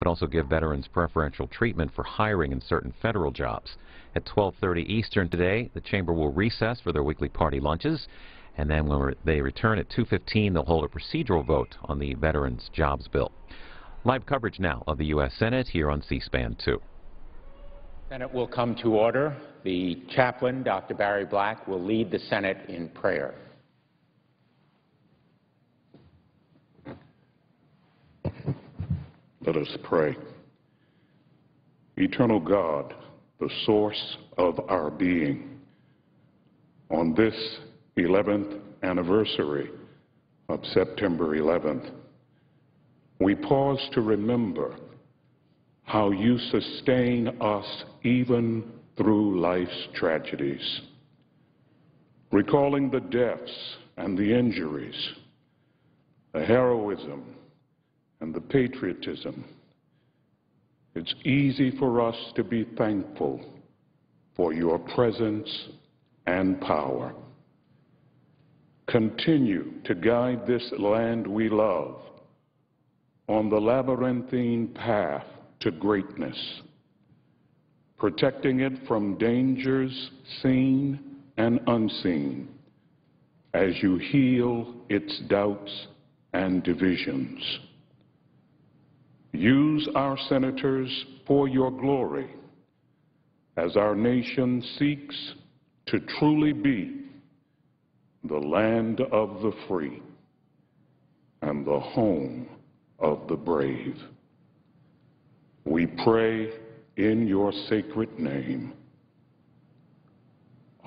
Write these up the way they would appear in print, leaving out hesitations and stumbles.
but also give veterans preferential treatment for hiring in certain federal jobs. At 12:30 Eastern today, the chamber will recess for their weekly party lunches, and then when they return at 2:15, they'll hold a procedural vote on the Veterans Jobs Bill. Live coverage now of the U.S. Senate here on C-SPAN 2. Senate will come to order. The chaplain, Dr. Barry Black, will lead the Senate in prayer. Let us pray. Eternal God, the source of our being, on this 11th anniversary of September 11th, we pause to remember how you sustain us even through life's tragedies, recalling the deaths and the injuries, the heroism and the patriotism. It's easy for us to be thankful for your presence and power. Continue to guide this land we love on the labyrinthine path to greatness, protecting it from dangers seen and unseen as you heal its doubts and divisions. Use our senators for your glory as our nation seeks to truly be the land of the free and the home of the brave. We pray in your sacred name.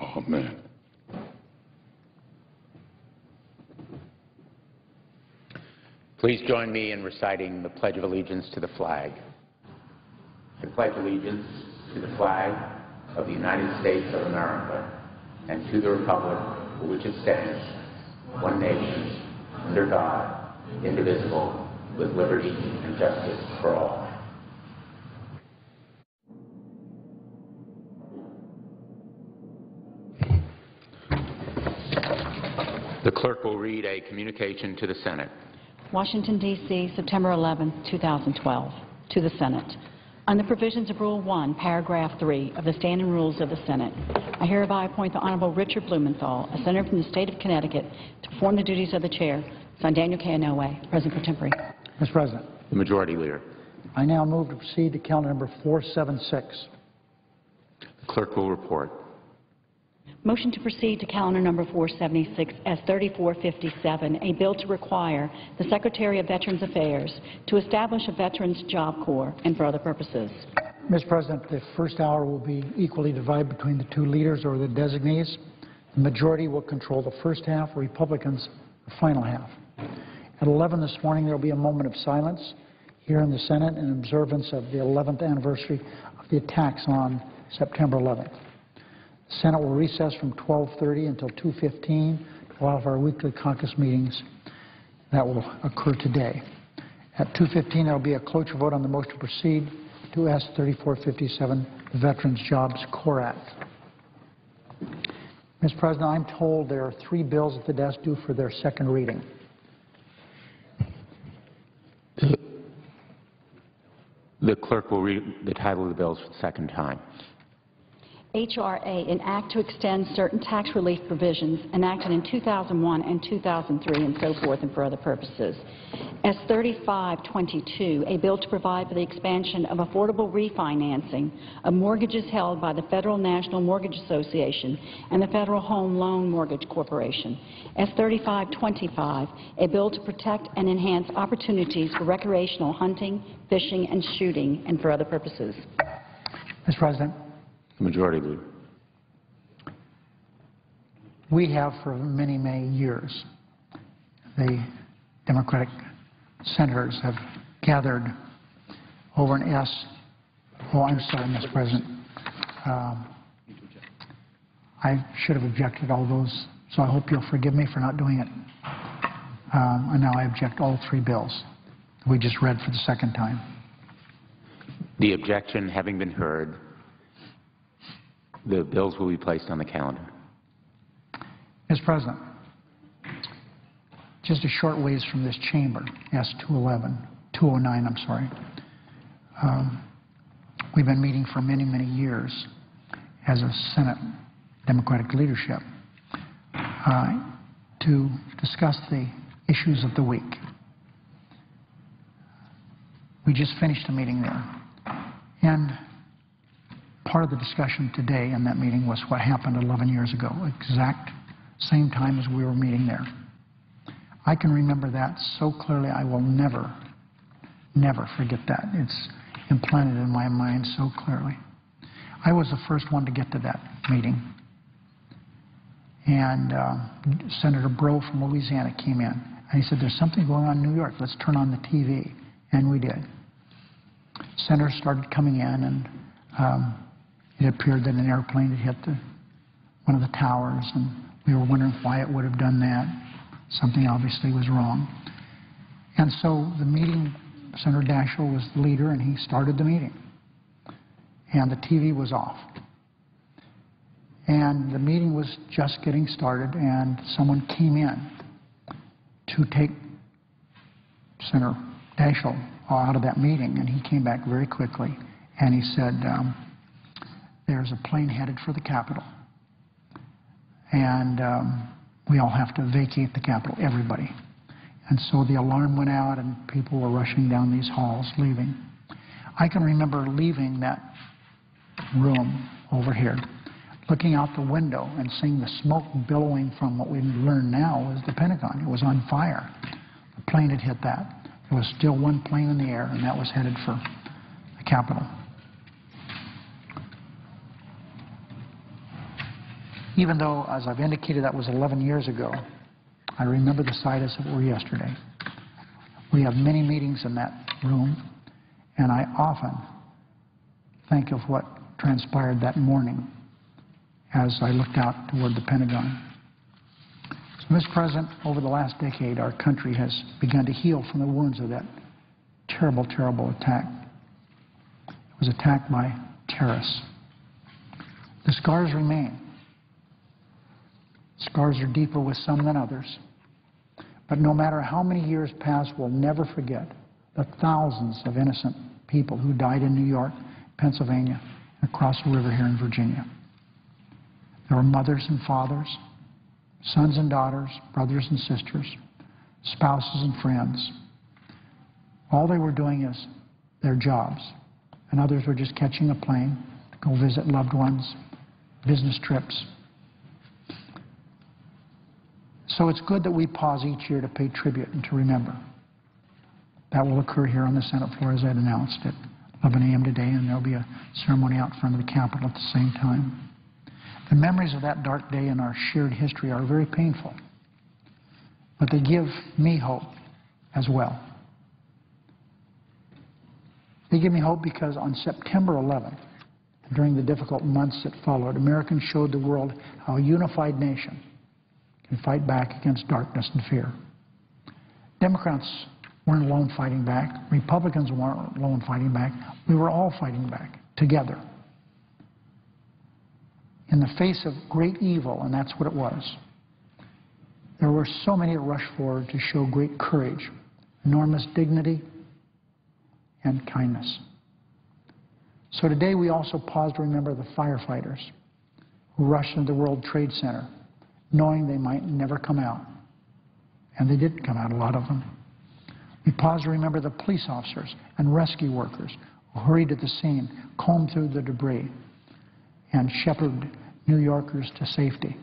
Amen. Please join me in reciting the Pledge of Allegiance to the flag. I pledge allegiance to the flag of the United States of America and to the republic for which it stands, one nation, under God, indivisible, with liberty and justice for all. The clerk will read a communication to the Senate. Washington, D.C., September 11, 2012. To the Senate. On the provisions of Rule 1, Paragraph 3 of the Standing Rules of the Senate, I hereby appoint the Honorable Richard Blumenthal, a senator from the state of Connecticut, to perform the duties of the chair. Signed, Daniel K. Inouye, President pro tempore. Mr. President. The Majority Leader. I now move to proceed to calendar number 476. The clerk will report. Motion to proceed to calendar number 476 as 3457, a bill to require the Secretary of Veterans Affairs to establish a Veterans Job Corps and for other purposes. Mr. President, the first hour will be equally divided between the two leaders or the designees. The majority will control the first half, Republicans the final half. At 11 this morning, there will be a moment of silence here in the Senate in observance of the 11th anniversary of the attacks on September 11th. The Senate will recess from 12:30 until 2:15 to allow for our weekly caucus meetings. That will occur today. At 2:15, there will be a cloture vote on the motion to proceed to S. 3457, the Veterans Jobs Corps Act. Mr. President, I'm told there are 3 bills at the desk due for their second reading. The clerk will read the title of the bills for the second time. HRA, an act to extend certain tax relief provisions enacted in 2001 and 2003 and so forth and for other purposes. S. 3522, a bill to provide for the expansion of affordable refinancing of mortgages held by the Federal National Mortgage Association and the Federal Home Loan Mortgage Corporation. S. 3525, a bill to protect and enhance opportunities for recreational hunting, fishing, and shooting and for other purposes. Mr. President. The Majority Leader. We have for many, many years, the Democratic senators have gathered over an S. Oh, I'm sorry, Mr. President. I should have objected all those, so I hope you'll forgive me for not doing it. And now I object all 3 bills that we just read for the second time. The objection having been heard, the bills will be placed on the calendar. Mr. President, just a short ways from this chamber, S. 209, We've been meeting for many, many years as a Senate Democratic leadership to discuss the issues of the week. We just finished a meeting there, and part of the discussion today in that meeting was what happened 11 years ago, exact same time as we were meeting there. I can remember that so clearly. I will never, never forget that. It's implanted in my mind so clearly. I was the first one to get to that meeting, and Senator Breaux from Louisiana came in, and he said, "There's something going on in New York. Let's turn on the TV." And we did. Senators started coming in, and it appeared that an airplane had hit one of the towers, and we were wondering why it would have done that. Something obviously was wrong. And so the meeting, Senator Daschle was the leader, and he started the meeting. And the TV was off. And the meeting was just getting started, and someone came in to take Senator Daschle out of that meeting, and he came back very quickly, and he said, there's a plane headed for the Capitol, and we all have to vacate the Capitol, everybody. And so the alarm went out, and people were rushing down these halls, leaving. I can remember leaving that room over here, looking out the window and seeing the smoke billowing from what we learn now was the Pentagon. It was on fire. The plane had hit that. There was still one plane in the air, and that was headed for the Capitol. Even though, as I've indicated, that was 11 years ago, I remember the sight as if it were yesterday. We have many meetings in that room, and I often think of what transpired that morning as I looked out toward the Pentagon. So, Mr. President, over the last decade, our country has begun to heal from the wounds of that terrible, terrible attack. It was attacked by terrorists. The scars remain. Scars are deeper with some than others. But no matter how many years pass, we'll never forget the thousands of innocent people who died in New York, Pennsylvania, and across the river here in Virginia. There were mothers and fathers, sons and daughters, brothers and sisters, spouses and friends. All they were doing is their jobs, and others were just catching a plane to go visit loved ones, business trips. So it's good that we pause each year to pay tribute and to remember. That will occur here on the Senate floor, as I had announced, at 11 a.m. today, and there will be a ceremony out front of the Capitol at the same time. The memories of that dark day in our shared history are very painful, but they give me hope as well. They give me hope because on September 11th, during the difficult months that followed, Americans showed the world how a unified nation can fight back against darkness and fear. Democrats weren't alone fighting back. Republicans weren't alone fighting back. We were all fighting back together in the face of great evil, and that's what it was. There were so many that rushed forward to show great courage, enormous dignity, and kindness. So today we also pause to remember the firefighters who rushed into the World Trade Center knowing they might never come out. And they didn't come out, a lot of them. We pause to remember the police officers and rescue workers who hurried to the scene, combed through the debris, and shepherded New Yorkers to safety.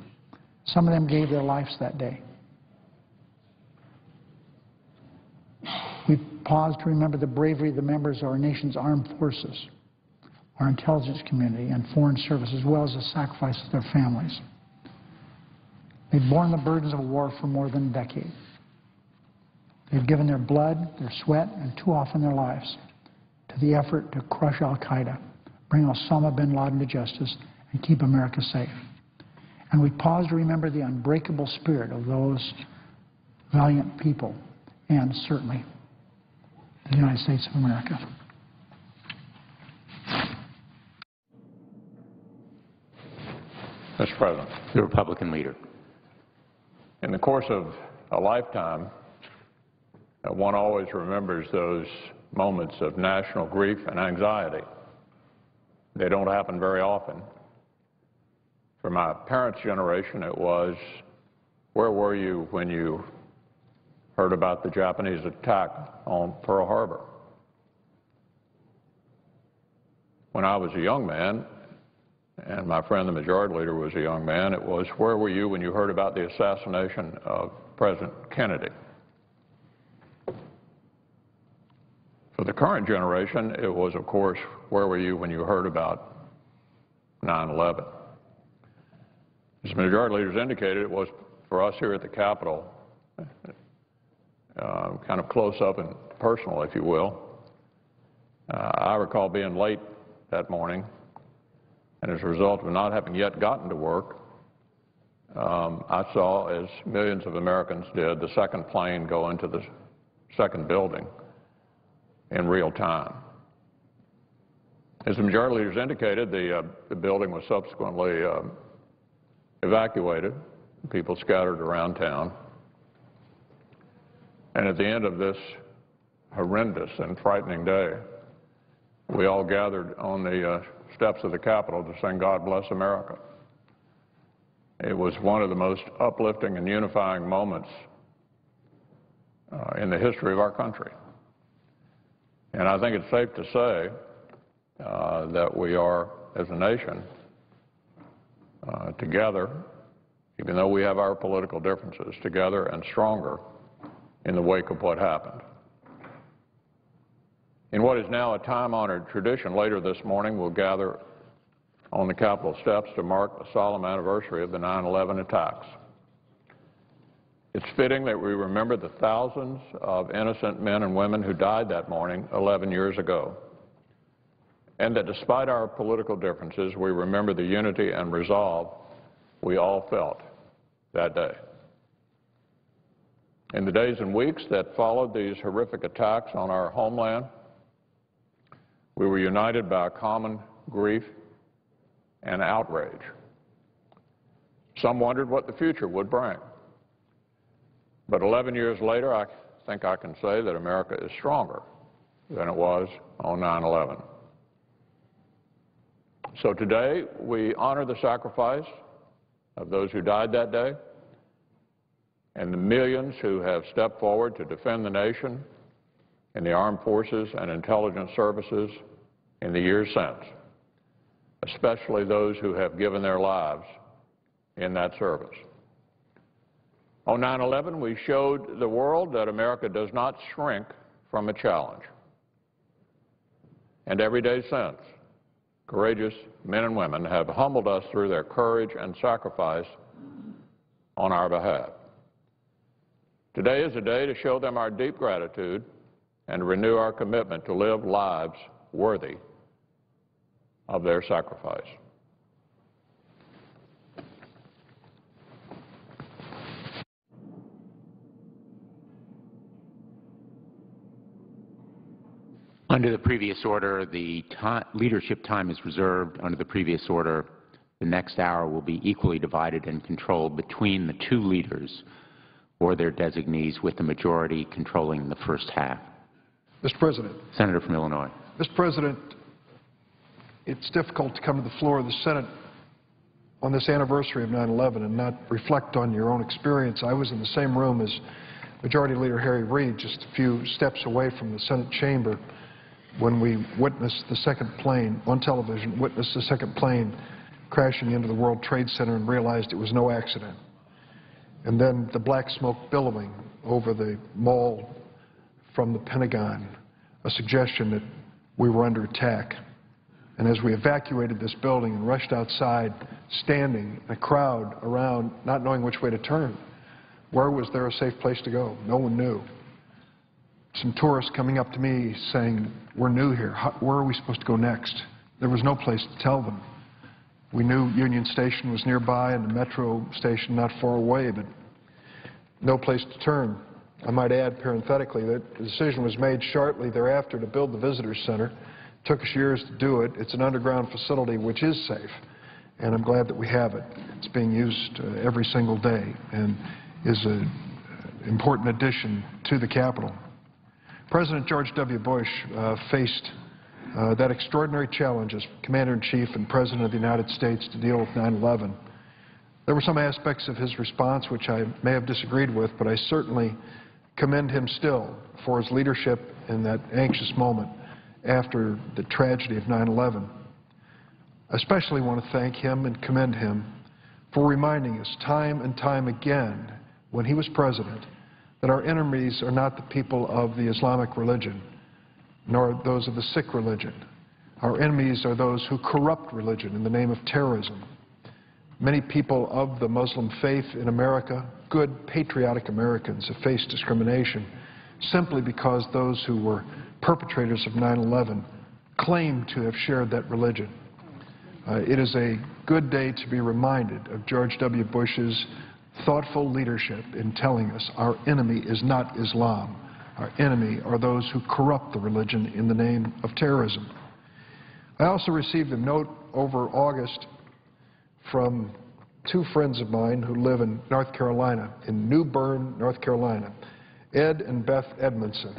Some of them gave their lives that day. We pause to remember the bravery of the members of our nation's armed forces, our intelligence community, and foreign service, as well as the sacrifice of their families. They've borne the burdens of war for more than a decade. They've given their blood, their sweat, and too often their lives to the effort to crush al-Qaeda, bring Osama bin Laden to justice, and keep America safe. And we pause to remember the unbreakable spirit of those valiant people, and certainly the United States of America. Mr. President, The Republican leader. in the course of a lifetime, one always remembers those moments of national grief and anxiety. They don't happen very often. For my parents' generation, it was, where were you when you heard about the Japanese attack on Pearl Harbor? When I was a young man, and my friend the Majority Leader was a young man, it was, where were you when you heard about the assassination of President Kennedy? For the current generation, it was, of course, where were you when you heard about 9/11? As the Majority Leader's indicated, it was for us here at the Capitol, kind of close up and personal, if you will. I recall being late that morning, and as a result of not having yet gotten to work, I saw, as millions of Americans did, the second plane go into the second building in real time. As the Majority Leader's indicated, the building was subsequently evacuated, people scattered around town, and at the end of this horrendous and frightening day, we all gathered on the steps of the Capitol to sing "God Bless America." It was one of the most uplifting and unifying moments in the history of our country. And I think it's safe to say that we are, as a nation, together, even though we have our political differences, together and stronger in the wake of what happened. In what is now a time-honored tradition, later this morning we'll gather on the Capitol steps to mark the solemn anniversary of the 9/11 attacks. It's fitting that we remember the thousands of innocent men and women who died that morning 11 years ago, and that despite our political differences, we remember the unity and resolve we all felt that day. In the days and weeks that followed these horrific attacks on our homeland, we were united by a common grief and outrage. Some wondered what the future would bring. But 11 years later, I think I can say that America is stronger than it was on 9/11. So today, we honor the sacrifice of those who died that day and the millions who have stepped forward to defend the nation in the armed forces and intelligence services in the years since, especially those who have given their lives in that service. On 9/11, we showed the world that America does not shrink from a challenge. And every day since, courageous men and women have humbled us through their courage and sacrifice on our behalf. Today is a day to show them our deep gratitude and renew our commitment to live lives worthy of their sacrifice. Under the previous order, the leadership time is reserved. Under the previous order, the next hour will be equally divided and controlled between the two leaders or their designees, with the majority controlling the first half. Mr. President. Senator from Illinois. Mr. President, it's difficult to come to the floor of the Senate on this anniversary of 9/11 and not reflect on your own experience. I was in the same room as Majority Leader Harry Reid, just a few steps away from the Senate chamber, when we witnessed the second plane, on television, witnessed the second plane crashing into the World Trade Center and realized it was no accident. And then the black smoke billowing over the mall from the Pentagon, a suggestion that we were under attack. And as we evacuated this building and rushed outside, standing in a crowd around, not knowing which way to turn, where was there a safe place to go? No one knew. Some tourists coming up to me saying, "We're new here. Where are we supposed to go next?" There was no place to tell them. We knew Union Station was nearby and the metro station not far away, but no place to turn. I might add parenthetically that the decision was made shortly thereafter to build the visitor center. It took us years to do it. It's an underground facility which is safe, and I'm glad that we have it. It's being used every single day and is an important addition to the Capitol. President George W. Bush faced that extraordinary challenge as Commander-in-Chief and President of the United States to deal with 9/11. There were some aspects of his response which I may have disagreed with, but I certainly commend him still for his leadership in that anxious moment after the tragedy of 9/11. I especially want to thank him and commend him for reminding us time and time again when he was president that our enemies are not the people of the Islamic religion, nor those of the Sikh religion. Our enemies are those who corrupt religion in the name of terrorism. Many people of the Muslim faith in America, good, patriotic Americans, have faced discrimination simply because those who were perpetrators of 9/11 claim to have shared that religion. It is a good day to be reminded of George W. Bush's thoughtful leadership in telling us our enemy is not Islam. Our enemy are those who corrupt the religion in the name of terrorism. I also received a note over August from two friends of mine who live in North Carolina, in New Bern, North Carolina, Ed and Beth Edmondson.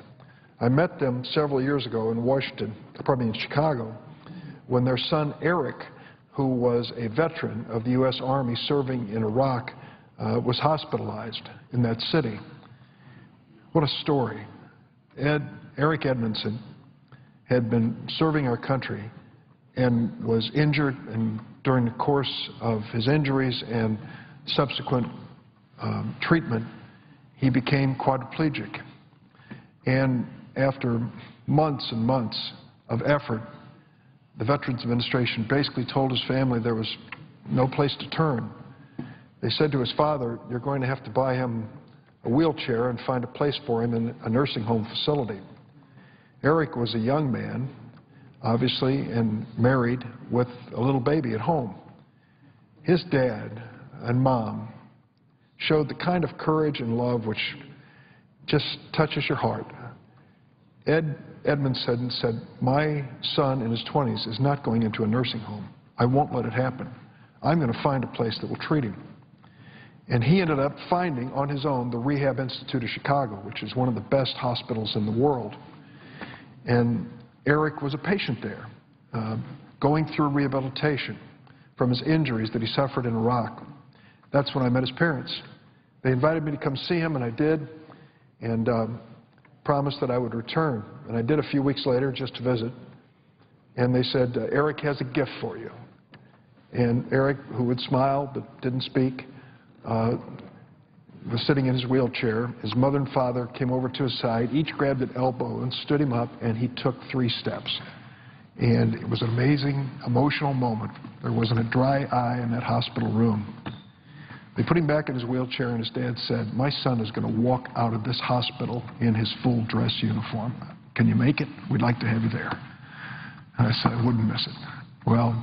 I met them several years ago in Chicago, when their son Eric, who was a veteran of the U.S. Army serving in Iraq, was hospitalized in that city. What a story. Eric Edmondson had been serving our country and was injured, and during the course of his injuries and subsequent treatment, he became quadriplegic. And after months and months of effort, the Veterans Administration basically told his family there was no place to turn. They said to his father, "You're going to have to buy him a wheelchair and find a place for him in a nursing home facility." Eric was a young man, obviously, and married with a little baby at home. His dad and mom showed the kind of courage and love which just touches your heart. Ed Edmondson said, "My son in his 20s is not going into a nursing home. I won't let it happen. I'm going to find a place that will treat him." And he ended up finding on his own the Rehab Institute of Chicago, which is one of the best hospitals in the world. And Eric was a patient there, going through rehabilitation from his injuries that he suffered in Iraq. That's when I met his parents. They invited me to come see him, and I did, and promised that I would return. And I did a few weeks later just to visit. And they said, "Eric has a gift for you." And Eric, who would smile but didn't speak, was sitting in his wheelchair. His mother and father came over to his side, each grabbed an elbow and stood him up, and he took 3 steps. And it was an amazing, emotional moment. There wasn't a dry eye in that hospital room. They put him back in his wheelchair, and his dad said, "My son is going to walk out of this hospital in his full dress uniform. Can you make it? We'd like to have you there." And I said, "I wouldn't miss it." Well,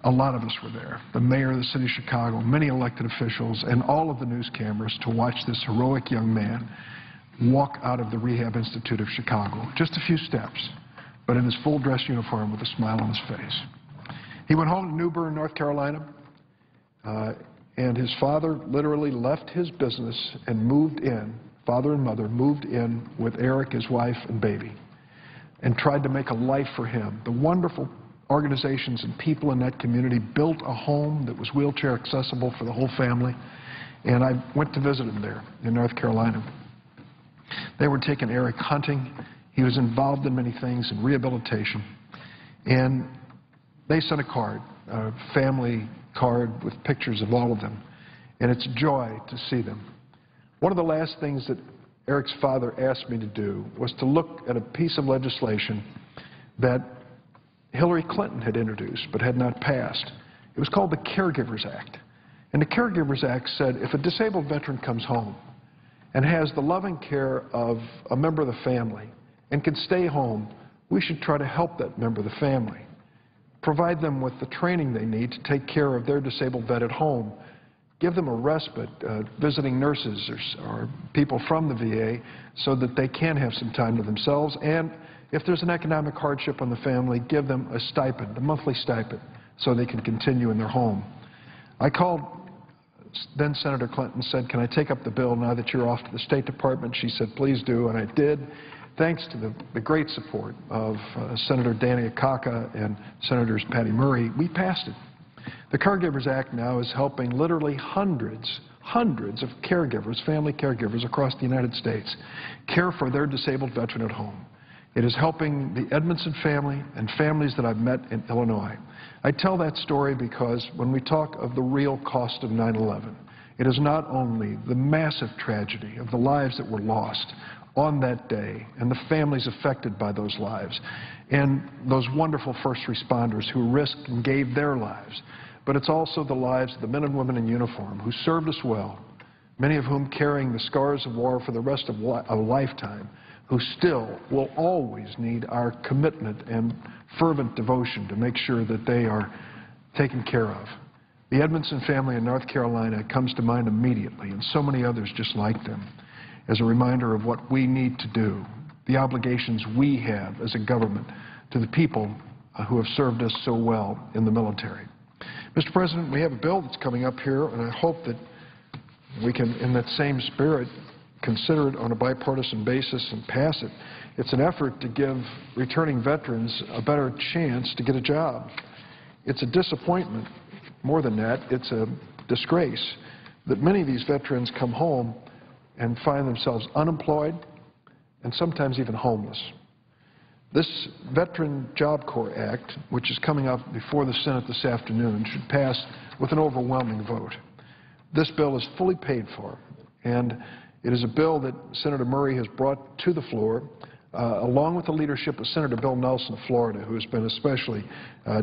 a lot of us were there. The mayor of the city of Chicago, many elected officials, and all of the news cameras to watch this heroic young man walk out of the Rehab Institute of Chicago. Just a few steps, but in his full dress uniform with a smile on his face. He went home to New Bern, North Carolina, and his father literally left his business and moved in, father and mother moved in with Eric, his wife, and baby, and tried to make a life for him. The wonderful organizations and people in that community built a home that was wheelchair accessible for the whole family, and I went to visit him there in North Carolina. They were taking Eric hunting. He was involved in many things, in rehabilitation, and they sent a card, a family card with pictures of all of them, and it's a joy to see them. One of the last things that Eric's father asked me to do was to look at a piece of legislation that Hillary Clinton had introduced but had not passed. It was called the Caregivers Act. And the Caregivers Act said if a disabled veteran comes home and has the loving care of a member of the family and can stay home, we should try to help that member of the family. Provide them with the training they need to take care of their disabled vet at home. Give them a respite, visiting nurses or people from the VA, so that they can have some time to themselves. And if there's an economic hardship on the family, give them a stipend, a monthly stipend, so they can continue in their home. I called then Senator Clinton and said, "Can I take up the bill now that you're off to the State Department?" She said, "Please do," and I did. thanks to the great support of Senator Danny Akaka and Senators Patty Murray, we passed it. The Caregivers Act now is helping literally hundreds of caregivers, family caregivers across the United States, care for their disabled veteran at home. It is helping the Edmondson family and families that I've met in Illinois. I tell that story because when we talk of the real cost of 9/11, it is not only the massive tragedy of the lives that were lost on that day and the families affected by those lives and those wonderful first responders who risked and gave their lives, but it's also the lives of the men and women in uniform who served us well, many of whom carrying the scars of war for the rest of a lifetime, who still will always need our commitment and fervent devotion to make sure that they are taken care of. The Edmondson family in North Carolina comes to mind immediately, and so many others just like them, as a reminder of what we need to do, the obligations we have as a government to the people who have served us so well in the military. Mr. President, we have a bill that's coming up here, and I hope that we can, in that same spirit, consider it on a bipartisan basis and pass it. It's an effort to give returning veterans a better chance to get a job. It's a disappointment. More than that, it's a disgrace that many of these veterans come home and find themselves unemployed and sometimes even homeless. This Veteran Job Corps Act, which is coming up before the Senate this afternoon, should pass with an overwhelming vote. This bill is fully paid for, and it is a bill that Senator Murray has brought to the floor, along with the leadership of Senator Bill Nelson of Florida, who has been especially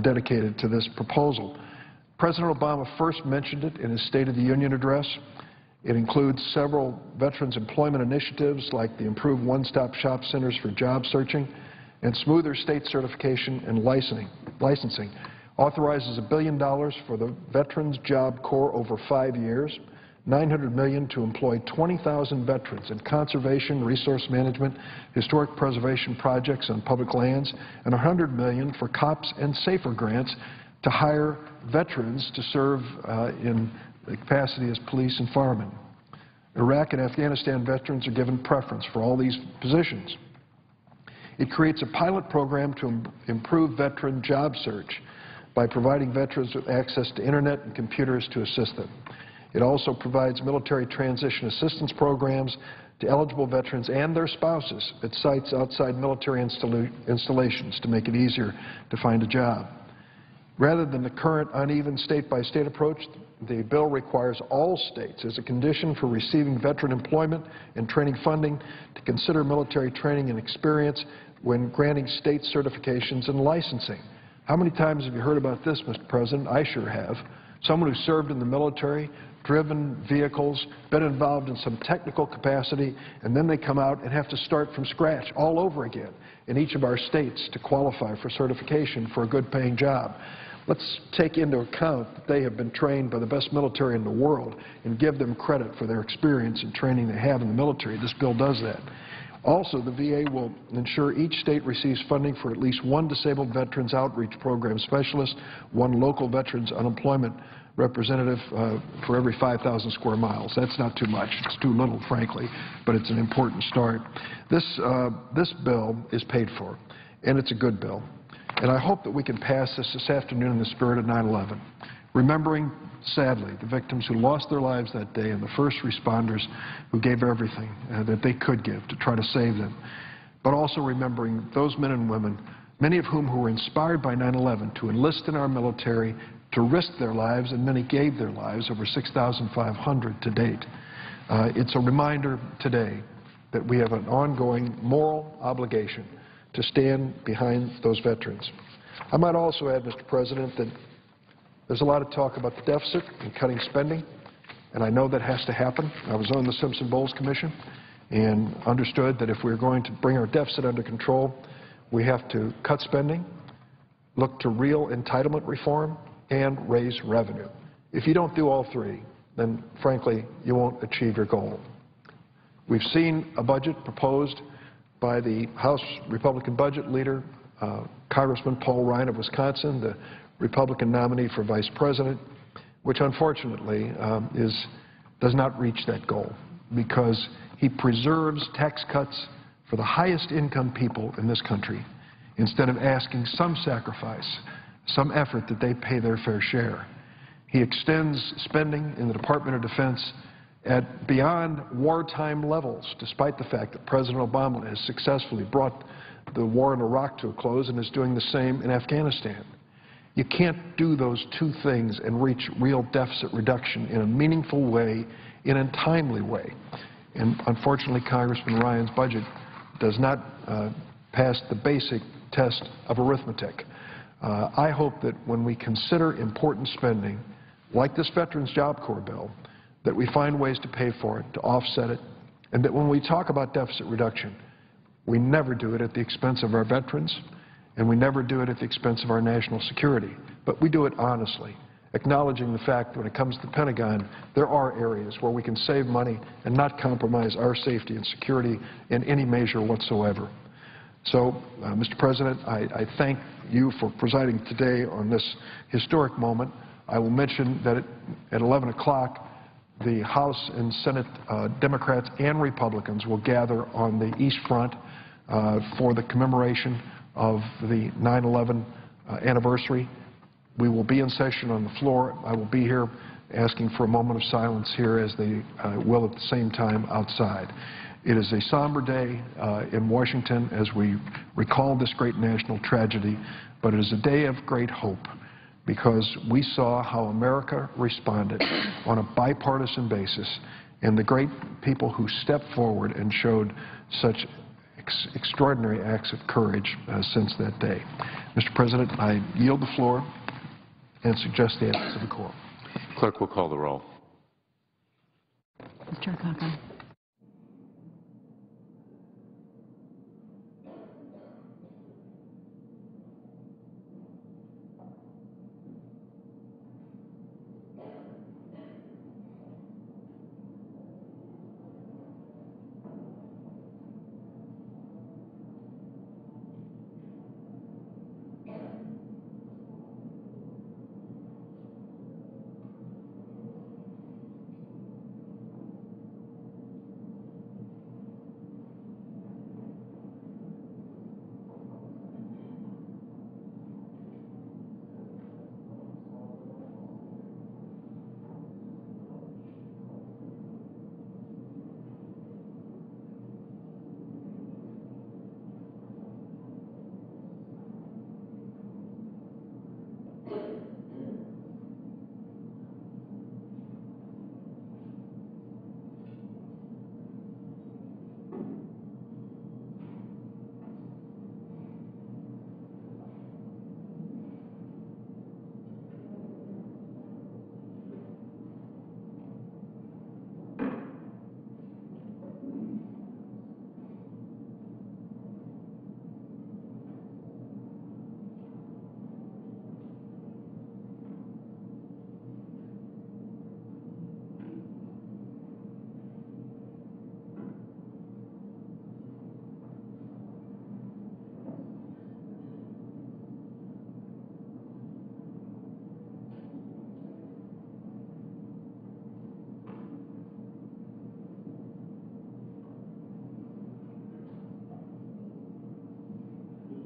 dedicated to this proposal. President Obama first mentioned it in his State of the Union address. It includes several veterans employment initiatives like the improved one-stop shop centers for job searching and smoother state certification and licensing. Authorizes $1 billion for the Veterans Job Corps over 5 years, $900 million to employ 20,000 veterans in conservation, resource management, historic preservation projects on public lands, and $100 million for COPS and SAFER grants to hire veterans to serve in the capacity as police and firemen. Iraq and Afghanistan veterans are given preference for all these positions. It creates a pilot program to improve veteran job search by providing veterans with access to internet and computers to assist them. It also provides military transition assistance programs to eligible veterans and their spouses at sites outside military installations to make it easier to find a job. Rather than the current uneven state-by-state approach, the bill requires all states, as a condition for receiving veteran employment and training funding, to consider military training and experience when granting state certifications and licensing. How many times have you heard about this, Mr. President? I sure have. Someone who served in the military, driven vehicles, been involved in some technical capacity, and then they come out and have to start from scratch all over again in each of our states to qualify for certification for a good-paying job. Let's take into account that they have been trained by the best military in the world and give them credit for their experience and training they have in the military. This bill does that. Also, the VA will ensure each state receives funding for at least one disabled veterans outreach program specialist, one local veterans unemployment representative for every 5,000 square miles. That's not too much. It's too little, frankly, but it's an important start. This bill is paid for, and it's a good bill. And I hope that we can pass this afternoon in the spirit of 9/11, remembering, sadly, the victims who lost their lives that day and the first responders who gave everything that they could give to try to save them, but also remembering those men and women, many of whom were inspired by 9/11 to enlist in our military, to risk their lives, and many gave their lives, over 6,500 to date. It's a reminder today that we have an ongoing moral obligation to stand behind those veterans. I might also add, Mr. President, that there's a lot of talk about the deficit and cutting spending, and I know that has to happen. I was on the Simpson-Bowles Commission and understood that if we're going to bring our deficit under control, we have to cut spending, look to real entitlement reform, and raise revenue. If you don't do all three, then, frankly, you won't achieve your goal. We've seen a budget proposed by the House Republican budget leader, Congressman Paul Ryan of Wisconsin, the Republican nominee for vice president, which unfortunately does not reach that goal because he preserves tax cuts for the highest income people in this country instead of asking some sacrifice, some effort that they pay their fair share. He extends spending in the Department of Defense at beyond wartime levels, despite the fact that President Obama has successfully brought the war in Iraq to a close and is doing the same in Afghanistan. You can't do those two things and reach real deficit reduction in a meaningful way, in a timely way. And unfortunately, Congressman Ryan's budget does not pass the basic test of arithmetic. I hope that when we consider important spending, like this Veterans Job Corps bill, that we find ways to pay for it, to offset it, and that when we talk about deficit reduction, we never do it at the expense of our veterans, and we never do it at the expense of our national security. But we do it honestly, acknowledging the fact that when it comes to the Pentagon, there are areas where we can save money and not compromise our safety and security in any measure whatsoever. So, Mr. President, I thank you for presiding today on this historic moment. I will mention that at 11 o'clock, the House and Senate Democrats and Republicans will gather on the East Front for the commemoration of the 9/11 anniversary. We will be in session on the floor. I will be here asking for a moment of silence here, as they will at the same time outside. It is a somber day in Washington as we recall this great national tragedy, but it is a day of great hope, because we saw how America responded on a bipartisan basis, and the great people who stepped forward and showed such extraordinary acts of courage since that day. Mr. President, I yield the floor and suggest the ethics of the quorum. Clerk will call the roll. Mr. Akaka.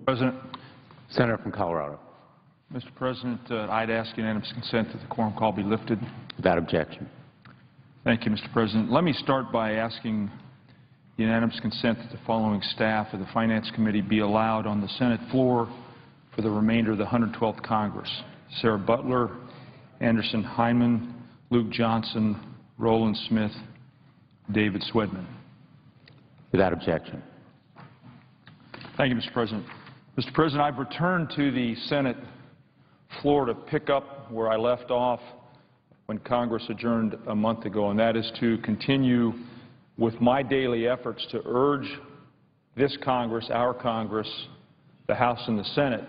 President. Senator from Colorado. Mr. President, I'd ask unanimous consent that the quorum call be lifted. Without objection. Thank you, Mr. President. Let me start by asking unanimous consent that the following staff of the Finance Committee be allowed on the Senate floor for the remainder of the 112th Congress: Sarah Butler, Anderson Hyman, Luke Johnson, Roland Smith, David Swedman. Without objection. Thank you, Mr. President. Mr. President, I've returned to the Senate floor to pick up where I left off when Congress adjourned a month ago, and that is to continue with my daily efforts to urge this Congress, our Congress, the House and the Senate,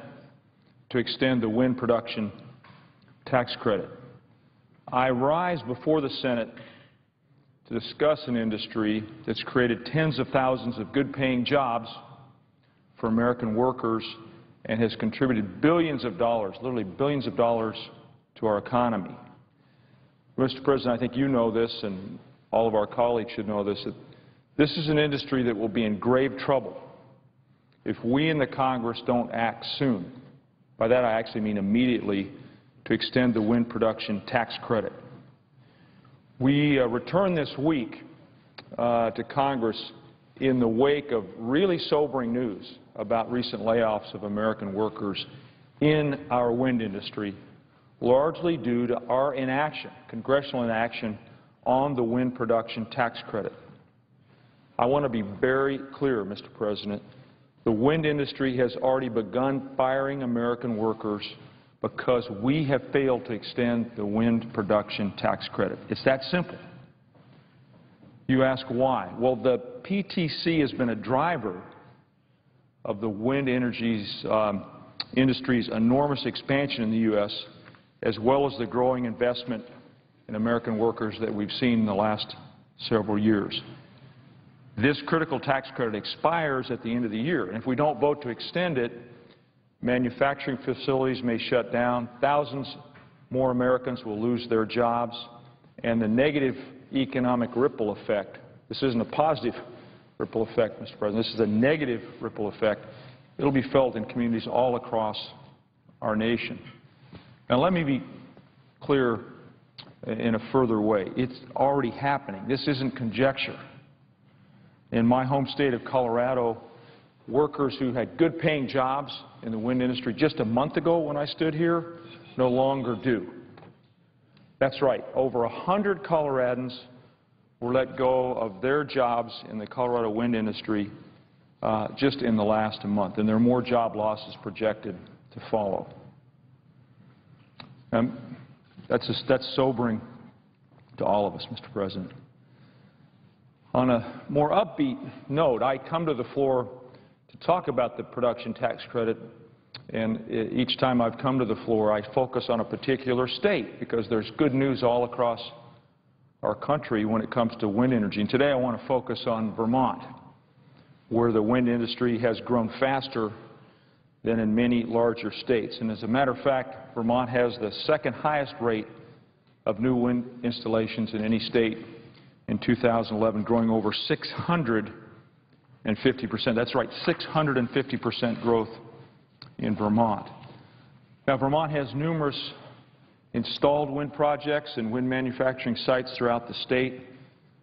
to extend the wind production tax credit. I rise before the Senate to discuss an industry that's created tens of thousands of good-paying jobs for American workers and has contributed billions of dollars, literally billions of dollars, to our economy. Mr. President, I think you know this, and all of our colleagues should know this, that This is an industry that will be in grave trouble if we in the Congress don't act soon. By that I actually mean immediately, to extend the wind production tax credit. We return this week to Congress in the wake of really sobering news about recent layoffs of American workers in our wind industry, largely due to our inaction, congressional inaction, on the wind production tax credit. I want to be very clear, Mr. President. The wind industry has already begun firing American workers because we have failed to extend the wind production tax credit. It's that simple. You ask why. Well, the PTC has been a driver of the wind industry's enormous expansion in the U.S., as well as the growing investment in American workers that we've seen in the last several years. This critical tax credit expires at the end of the year, and if we don't vote to extend it, manufacturing facilities may shut down, thousands more Americans will lose their jobs, and the negative economic ripple effect, this isn't a positive ripple effect, Mr. President, this is a negative ripple effect, it'll be felt in communities all across our nation. Now let me be clear in a further way. It's already happening. This isn't conjecture. In my home state of Colorado, workers who had good-paying jobs in the wind industry just a month ago when I stood here no longer do. That's right. Over 100 Coloradans were let go of their jobs in the Colorado wind industry just in the last month, and there are more job losses projected to follow. That's sobering to all of us, Mr. President. On a more upbeat note, I come to the floor to talk about the production tax credit, and each time I've come to the floor, I focus on a particular state because there's good news all across our country when it comes to wind energy. And today I want to focus on Vermont, where the wind industry has grown faster than in many larger states. And as a matter of fact, Vermont has the second highest rate of new wind installations in any state in 2011, growing over 650%. That's right, 650% growth in Vermont. Now, Vermont has numerous installed wind projects and wind manufacturing sites throughout the state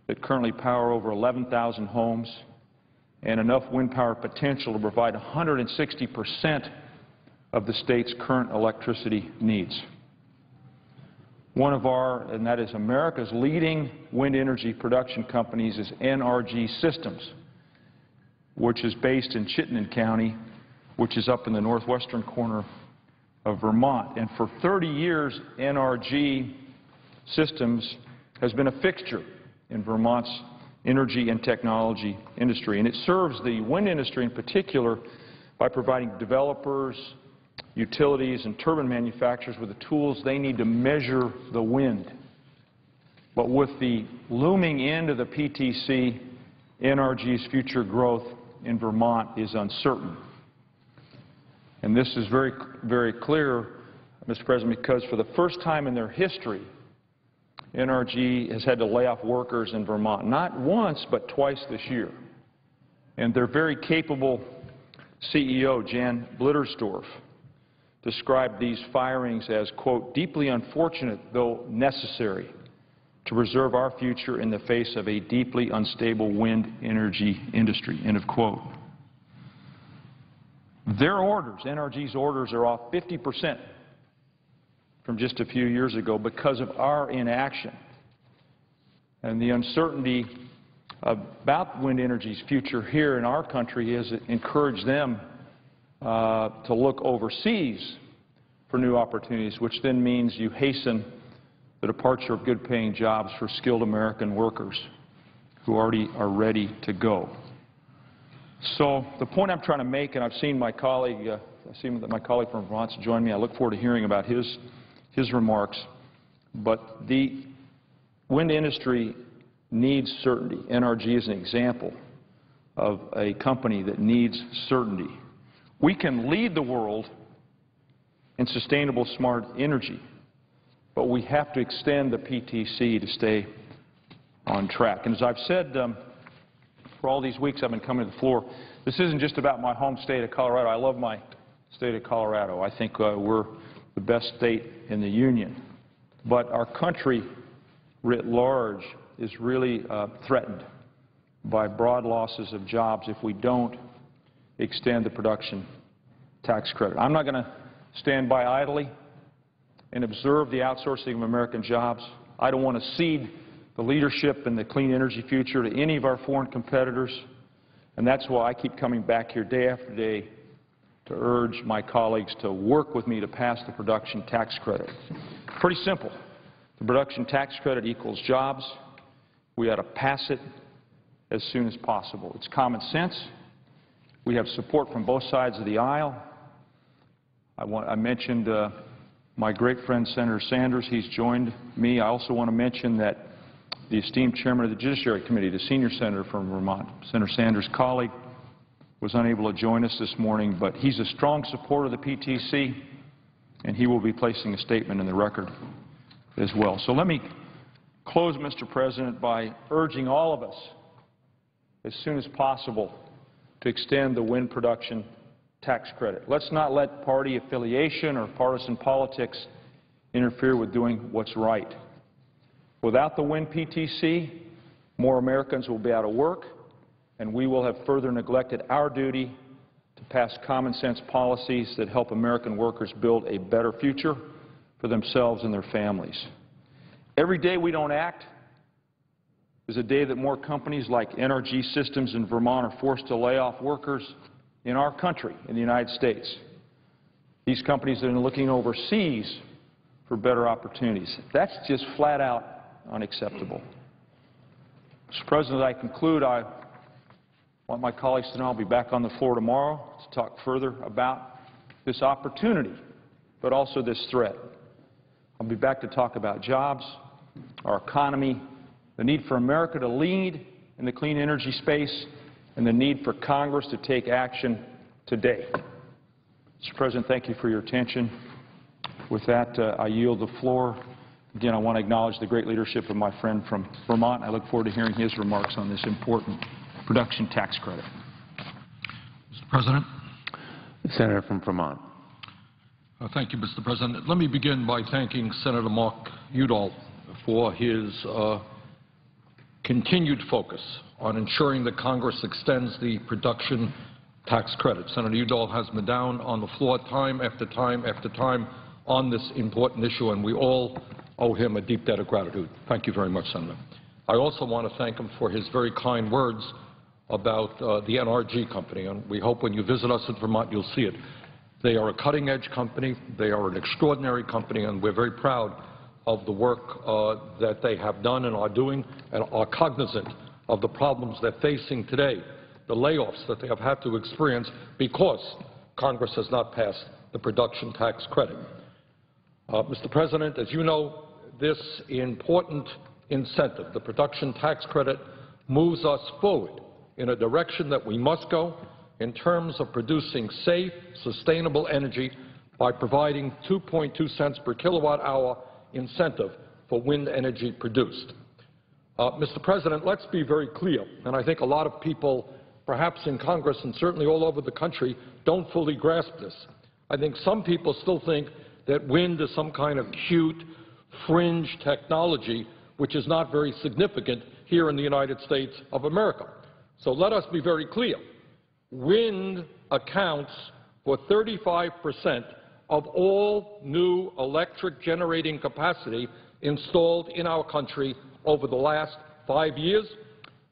that currently power over 11,000 homes and enough wind power potential to provide 160% of the state's current electricity needs. One of our, and that is America's leading wind energy production companies, is NRG Systems, which is based in Chittenden County, which is up in the northwestern corner of Vermont. And for 30 years, NRG Systems has been a fixture in Vermont's energy and technology industry. And it serves the wind industry in particular by providing developers, utilities, and turbine manufacturers with the tools they need to measure the wind. But with the looming end of the PTC, NRG's future growth in Vermont is uncertain. And this is very, very clear, Mr. President, because for the first time in their history, NRG has had to lay off workers in Vermont, not once, but twice this year. And their very capable CEO, Jan Blittersdorf, described these firings as, quote, deeply unfortunate, though necessary, to preserve our future in the face of a deeply unstable wind energy industry, end of quote. Their orders, NRG's orders, are off 50% from just a few years ago because of our inaction. And the uncertainty about wind energy's future here in our country has encouraged them to look overseas for new opportunities, which then means you hasten the departure of good-paying jobs for skilled American workers who already are ready to go. So the point I'm trying to make, and I've seen my colleague, that my colleague from Vermont's joined me. I look forward to hearing about his remarks. But the wind industry needs certainty. NRG is an example of a company that needs certainty. We can lead the world in sustainable, smart energy, but we have to extend the PTC to stay on track. And as I've said for all these weeks I've been coming to the floor, this isn't just about my home state of Colorado. I love my state of Colorado. I think we're the best state in the union. But our country writ large is really threatened by broad losses of jobs if we don't extend the production tax credit. I'm not going to stand by idly and observe the outsourcing of American jobs. I don't want to cede the leadership in the clean energy future to any of our foreign competitors, and that's why I keep coming back here day after day to urge my colleagues to work with me to pass the production tax credit. Pretty simple. The production tax credit equals jobs. We ought to pass it as soon as possible. It's common sense. We have support from both sides of the aisle. I mentioned my great friend Senator Sanders. He's joined me. I also want to mention that the esteemed chairman of the Judiciary Committee, the senior senator from Vermont, Senator Sanders' colleague, was unable to join us this morning, but he's a strong supporter of the PTC, and he will be placing a statement in the record as well. So let me close, Mr. President, by urging all of us as soon as possible to extend the wind production tax credit. Let's not let party affiliation or partisan politics interfere with doing what's right. Without the wind PTC, more Americans will be out of work, and we will have further neglected our duty to pass common sense policies that help American workers build a better future for themselves and their families. Every day we don't act is a day that more companies like NRG Systems in Vermont are forced to lay off workers in our country, in the United States. These companies are looking overseas for better opportunities. That's just flat out unacceptable. Mr. President, as I conclude, I want my colleagues to know I'll be back on the floor tomorrow to talk further about this opportunity, but also this threat. I'll be back to talk about jobs, our economy, the need for America to lead in the clean energy space, and the need for Congress to take action today. Mr. President, thank you for your attention. With that, I yield the floor. Again, I want to acknowledge the great leadership of my friend from Vermont. I look forward to hearing his remarks on this important production tax credit. Mr. President. The Senator from Vermont. Thank you, Mr. President. Let me begin by thanking Senator Mark Udall for his continued focus on ensuring that Congress extends the production tax credit. Senator Udall has been down on the floor time after time after time on this important issue, and we all owe him a deep debt of gratitude. Thank you very much, Senator. I also want to thank him for his very kind words about the NRG company, and we hope when you visit us in Vermont you'll see it. They are a cutting-edge company. They are an extraordinary company, and we're very proud of the work that they have done and are doing, and are cognizant of the problems they're facing today, the layoffs that they have had to experience because Congress has not passed the production tax credit. Mr. President, as you know, this important incentive, the production tax credit, moves us forward in a direction that we must go in terms of producing safe, sustainable energy by providing 2.2 cents per kilowatt-hour incentive for wind energy produced. Mr. President, let's be very clear, and I think a lot of people, perhaps in Congress and certainly all over the country, don't fully grasp this. I think some people still think that wind is some kind of cute, fringe technology which is not very significant here in the United States of America. So let us be very clear. Wind accounts for 35% of all new electric generating capacity installed in our country over the last 5 years,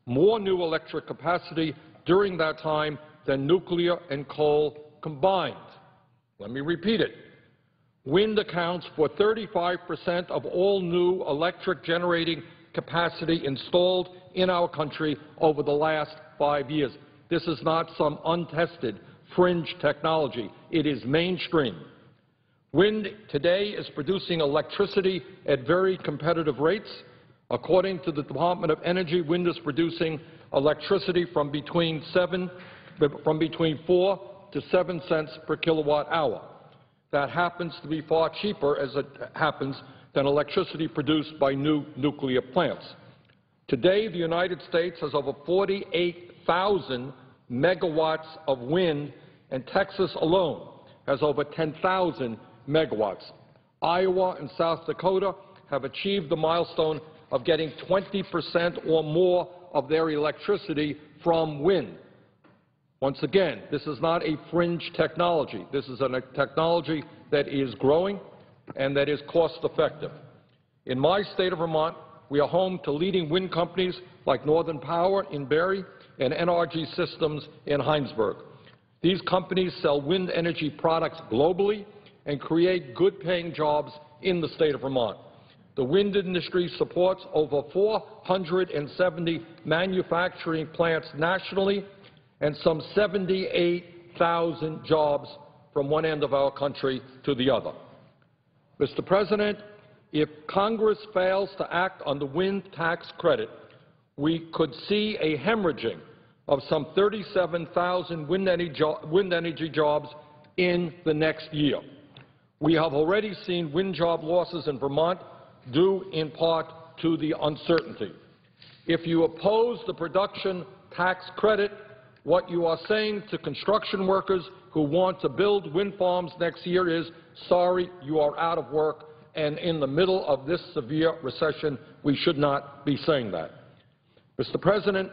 more new electric capacity during that time than nuclear and coal combined. Let me repeat it. Wind accounts for 35% of all new electric generating capacity installed in our country over the last 5 years. This is not some untested fringe technology. It is mainstream. Wind today is producing electricity at very competitive rates. According to the Department of Energy, wind is producing electricity from between 4 to 7 cents per kilowatt hour. That happens to be far cheaper, as it happens, than electricity produced by new nuclear plants. Today, the United States has over 48,000 8,000 megawatts of wind, and Texas alone has over 10,000 megawatts. Iowa and South Dakota have achieved the milestone of getting 20% or more of their electricity from wind. Once again, this is not a fringe technology. This is a technology that is growing and that is cost-effective. In my state of Vermont, we are home to leading wind companies like Northern Power in Barrie and NRG Systems in Heinsberg. These companies sell wind energy products globally and create good-paying jobs in the state of Vermont. The wind industry supports over 470 manufacturing plants nationally and some 78,000 jobs from one end of our country to the other. Mr. President, if Congress fails to act on the wind tax credit, we could see a hemorrhaging of some 37,000 wind energy jobs in the next year. We have already seen wind job losses in Vermont due in part to the uncertainty. If you oppose the production tax credit, what you are saying to construction workers who want to build wind farms next year is, sorry, you are out of work, and in the middle of this severe recession, we should not be saying that. Mr. President,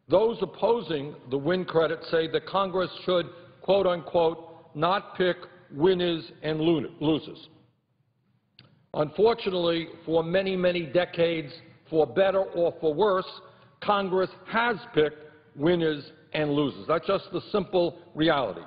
those opposing the wind credit say that Congress should, quote unquote, not pick winners and losers. Unfortunately, for many, many decades, for better or for worse, Congress has picked winners and losers. That's just the simple reality.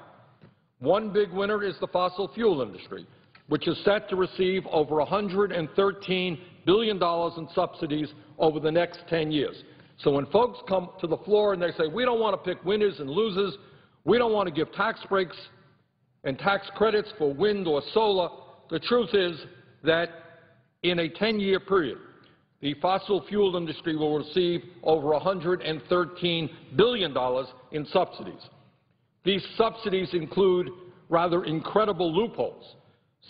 One big winner is the fossil fuel industry, which is set to receive over $113 billion in subsidies over the next 10 years. So when folks come to the floor and they say, we don't want to pick winners and losers, we don't want to give tax breaks and tax credits for wind or solar, the truth is that in a 10-year period, the fossil fuel industry will receive over $113 billion in subsidies. These subsidies include rather incredible loopholes,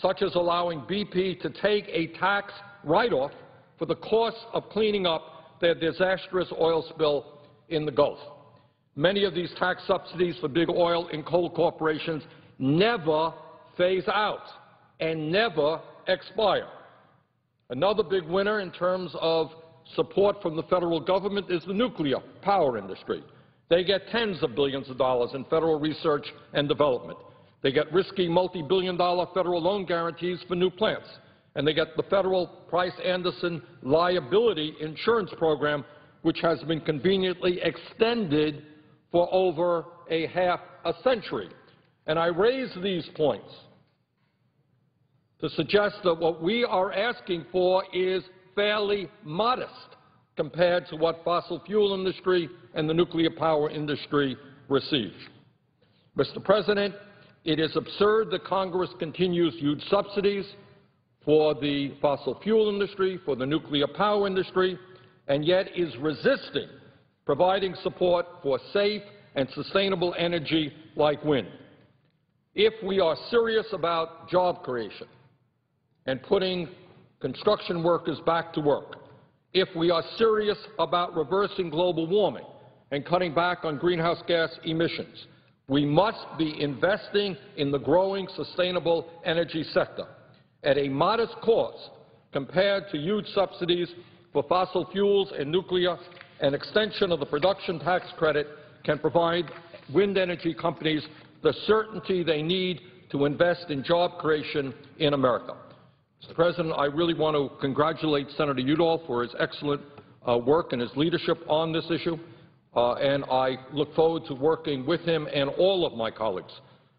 such as allowing BP to take a tax write-off for the cost of cleaning up their disastrous oil spill in the Gulf. Many of these tax subsidies for big oil and coal corporations never phase out and never expire. Another big winner in terms of support from the federal government is the nuclear power industry. They get tens of billions of dollars in federal research and development. They get risky multi-billion-dollar federal loan guarantees for new plants. And they get the federal Price-Anderson liability insurance program, which has been conveniently extended for over a half a century. And I raise these points to suggest that what we are asking for is fairly modest compared to what fossil fuel industry and the nuclear power industry receive. Mr. President, it is absurd that Congress continues huge subsidies for the fossil fuel industry, for the nuclear power industry, and yet is resisting providing support for safe and sustainable energy like wind. If we are serious about job creation and putting construction workers back to work, if we are serious about reversing global warming and cutting back on greenhouse gas emissions, we must be investing in the growing sustainable energy sector at a modest cost compared to huge subsidies for fossil fuels and nuclear. An extension of the production tax credit can provide wind energy companies the certainty they need to invest in job creation in America. Mr. President, I really want to congratulate Senator Udall for his excellent work and his leadership on this issue, and I look forward to working with him and all of my colleagues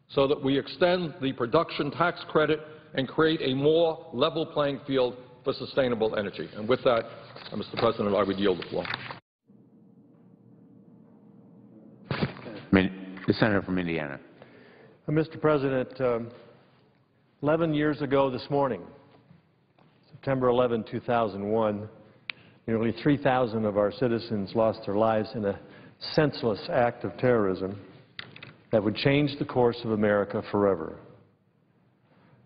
so that we extend the production tax credit and create a more level playing field for sustainable energy. And with that, Mr. President, I would yield the floor. The Senator from Indiana. Mr. President, 11 years ago this morning, September 11, 2001, nearly 3,000 of our citizens lost their lives in a senseless act of terrorism that would change the course of America forever.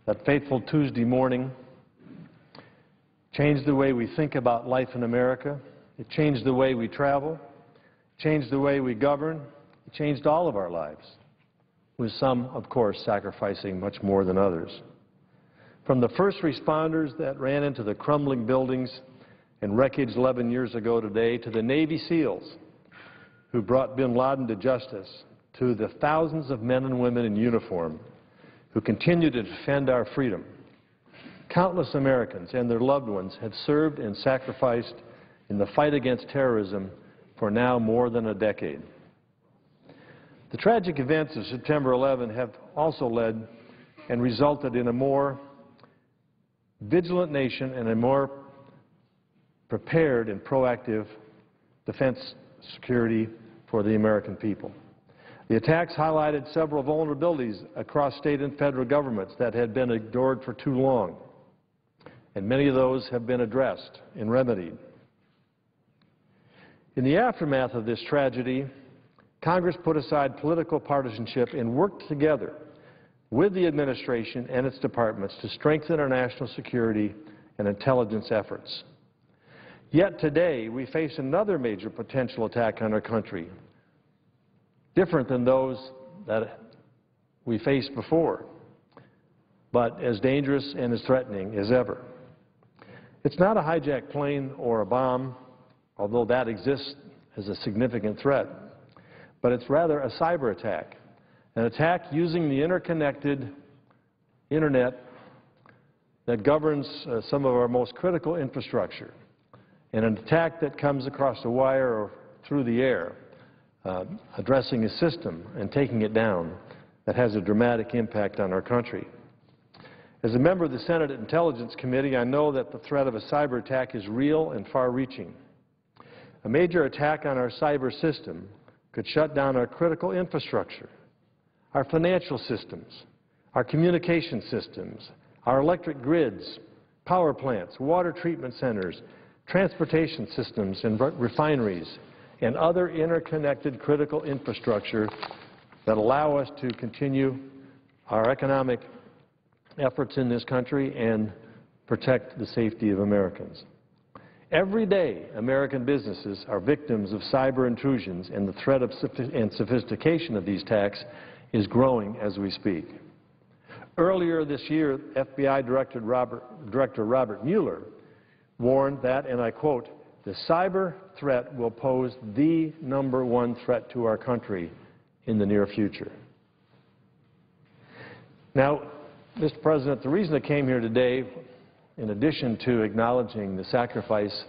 That fateful Tuesday morning changed the way we think about life in America. It changed the way we travel. changed the way we govern, it changed all of our lives, with some, of course, sacrificing much more than others. From the first responders that ran into the crumbling buildings and wreckage 11 years ago today, to the Navy SEALs who brought bin Laden to justice, to the thousands of men and women in uniform who continue to defend our freedom, countless Americans and their loved ones have served and sacrificed in the fight against terrorism for now more than a decade. The tragic events of September 11 have also led and resulted in a more vigilant nation and a more prepared and proactive defense security for the American people. The attacks highlighted several vulnerabilities across state and federal governments that had been ignored for too long, and many of those have been addressed and remedied. In the aftermath of this tragedy, Congress put aside political partisanship and worked together with the administration and its departments to strengthen our national security and intelligence efforts. Yet today, we face another major potential attack on our country, different than those that we faced before, but as dangerous and as threatening as ever. It's not a hijacked plane or a bomb, although that exists as a significant threat, but it's rather a cyber attack, an attack using the interconnected Internet that governs some of our most critical infrastructure, and an attack that comes across the wire or through the air, addressing a system and taking it down that has a dramatic impact on our country. As a member of the Senate Intelligence Committee, I know that the threat of a cyber attack is real and far-reaching. A major attack on our cyber system could shut down our critical infrastructure, our financial systems, our communication systems, our electric grids, power plants, water treatment centers, transportation systems and refineries, and other interconnected critical infrastructure that allow us to continue our economic efforts in this country and protect the safety of Americans. Every day, American businesses are victims of cyber intrusions, and the threat of and sophistication of these attacks is growing as we speak. Earlier this year, FBI Director Robert Mueller warned that, and I quote, "The cyber threat will pose the #1 threat to our country in the near future." Now, Mr. President, the reason I came here today, in addition to acknowledging the sacrifice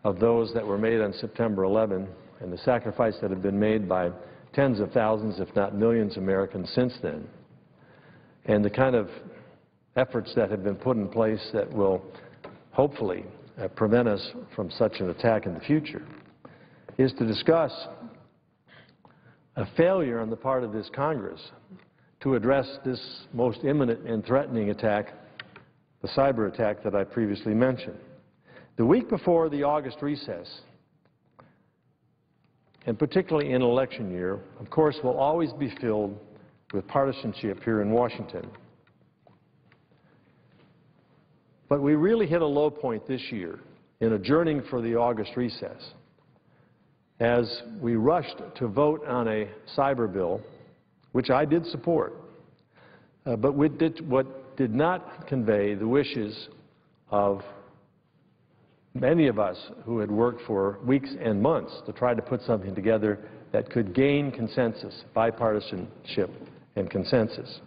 of those that were made on September 11 and the sacrifice that have been made by tens of thousands, if not millions, of Americans since then, and the kind of efforts that have been put in place that will hopefully prevent us from such an attack in the future, is to discuss a failure on the part of this Congress to address this most imminent and threatening attack, the cyber attack that I previously mentioned. The week before the August recess, and particularly in an election year, of course, will always be filled with partisanship here in Washington. But we really hit a low point this year in adjourning for the August recess as we rushed to vote on a cyber bill, which I did support, but what did not convey the wishes of many of us who had worked for weeks and months to try to put something together that could gain consensus, bipartisanship and consensus.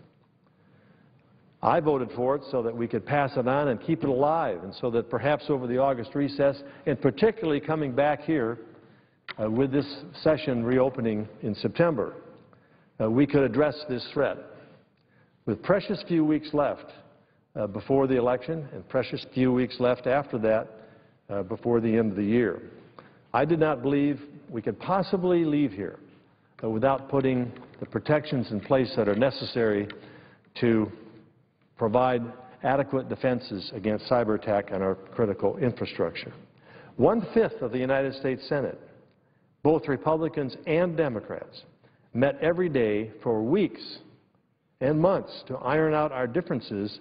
I voted for it so that we could pass it on and keep it alive, and so that perhaps over the August recess, and particularly coming back here with this session reopening in September, we could address this threat. With precious few weeks left before the election and precious few weeks left after that before the end of the year, I did not believe we could possibly leave here without putting the protections in place that are necessary to provide adequate defenses against cyber attack on our critical infrastructure. 1/5 of the United States Senate, both Republicans and Democrats, met every day for weeks and months to iron out our differences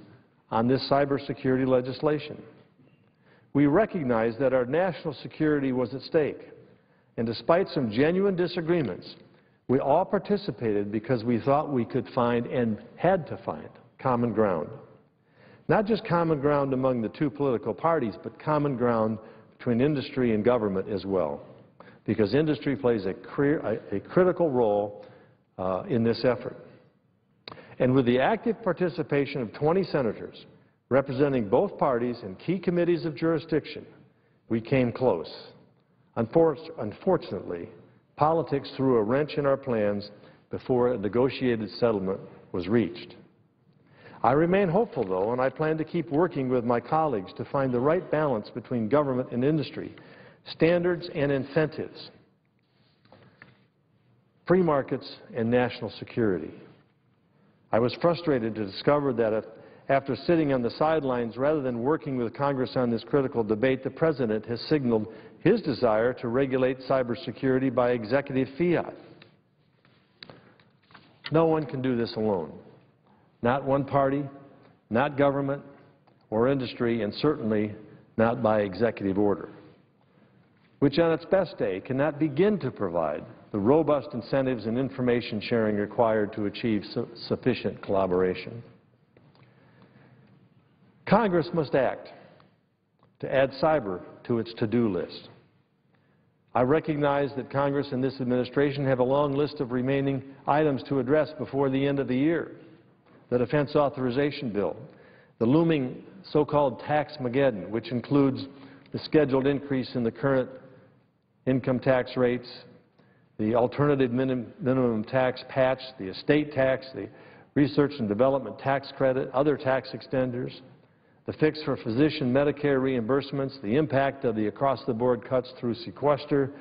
on this cybersecurity legislation. We recognized that our national security was at stake And despite some genuine disagreements, we all participated because we thought we could find and had to find common ground. Not just common ground among the two political parties, but common ground between industry and government as well, because industry plays a critical role in this effort. And with the active participation of 20 senators representing both parties in key committees of jurisdiction, we came close. Unfortunately, politics threw a wrench in our plans before a negotiated settlement was reached. I remain hopeful, though, and I plan to keep working with my colleagues to find the right balance between government and industry, standards and incentives, free markets and national security. I was frustrated to discover that after sitting on the sidelines rather than working with Congress on this critical debate, the President has signaled his desire to regulate cybersecurity by executive fiat. No one can do this alone. Not one party, not government or industry, and certainly not by executive order, which on its best day cannot begin to provide the robust incentives and information sharing required to achieve sufficient collaboration. Congress must act to add cyber to its to-do list. I recognize that Congress and this administration have a long list of remaining items to address before the end of the year. The Defense Authorization Bill, the looming so-called Tax-Mageddon, which includes the scheduled increase in the current income tax rates, the alternative minimum tax patch, the estate tax, the research and development tax credit, other tax extenders, the fix for physician Medicare reimbursements, the impact of the across-the-board cuts through sequester,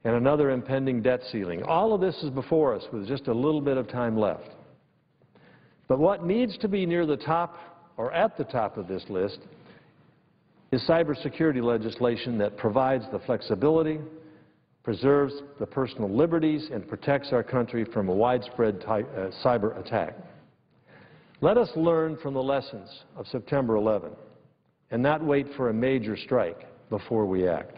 and another impending debt ceiling. All of this is before us with just a little bit of time left. But what needs to be near the top or at the top of this list is cybersecurity legislation that provides the flexibility, preserves the personal liberties, and protects our country from a widespread cyber attack. Let us learn from the lessons of September 11 and not wait for a major strike before we act.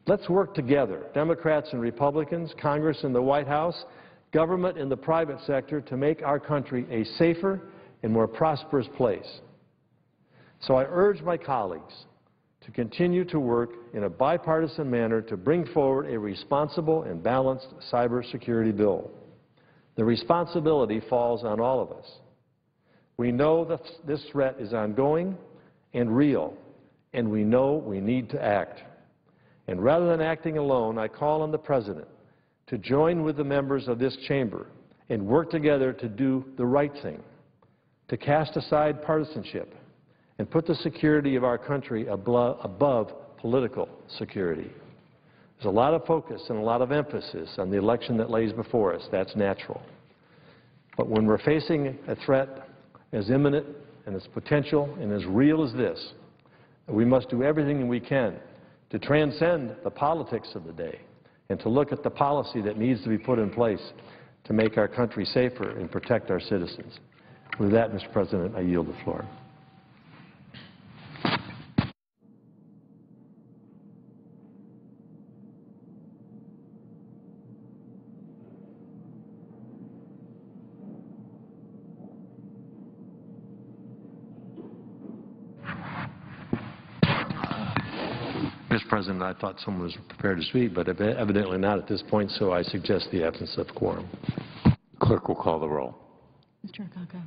Let's work together, Democrats and Republicans, Congress and the White House, government and the private sector, to make our country a safer and more prosperous place. So I urge my colleagues to continue to work in a bipartisan manner to bring forward a responsible and balanced cybersecurity bill. The responsibility falls on all of us. We know that this threat is ongoing and real, and we know we need to act. And rather than acting alone, I call on the President to join with the members of this chamber and work together to do the right thing, to cast aside partisanship and put the security of our country above political security. There's a lot of focus and a lot of emphasis on the election that lays before us. That's natural. But when we're facing a threat as imminent and as potential and as real as this, we must do everything we can to transcend the politics of the day and to look at the policy that needs to be put in place to make our country safer and protect our citizens. With that, Mr. President, I yield the floor. Mr. President, I thought someone was prepared to speak, but evidently not at this point, so I suggest the absence of quorum. Clerk will call the roll. Mr. Akaka.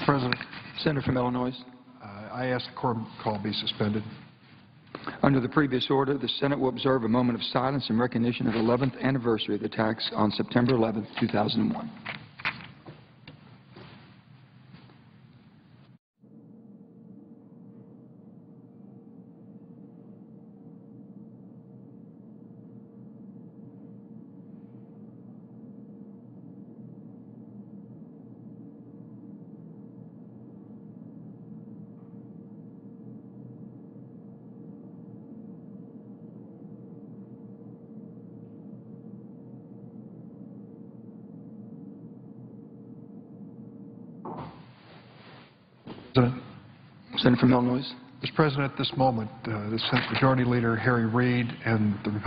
Mr. President, Senator from Illinois. I ask the quorum call be suspended. Under the previous order, the Senate will observe a moment of silence in recognition of the 11th anniversary of the attacks on September 11, 2001. President. Senator from Illinois. Mr. President, at this moment, the Senate Majority Leader Harry Reid and the Republican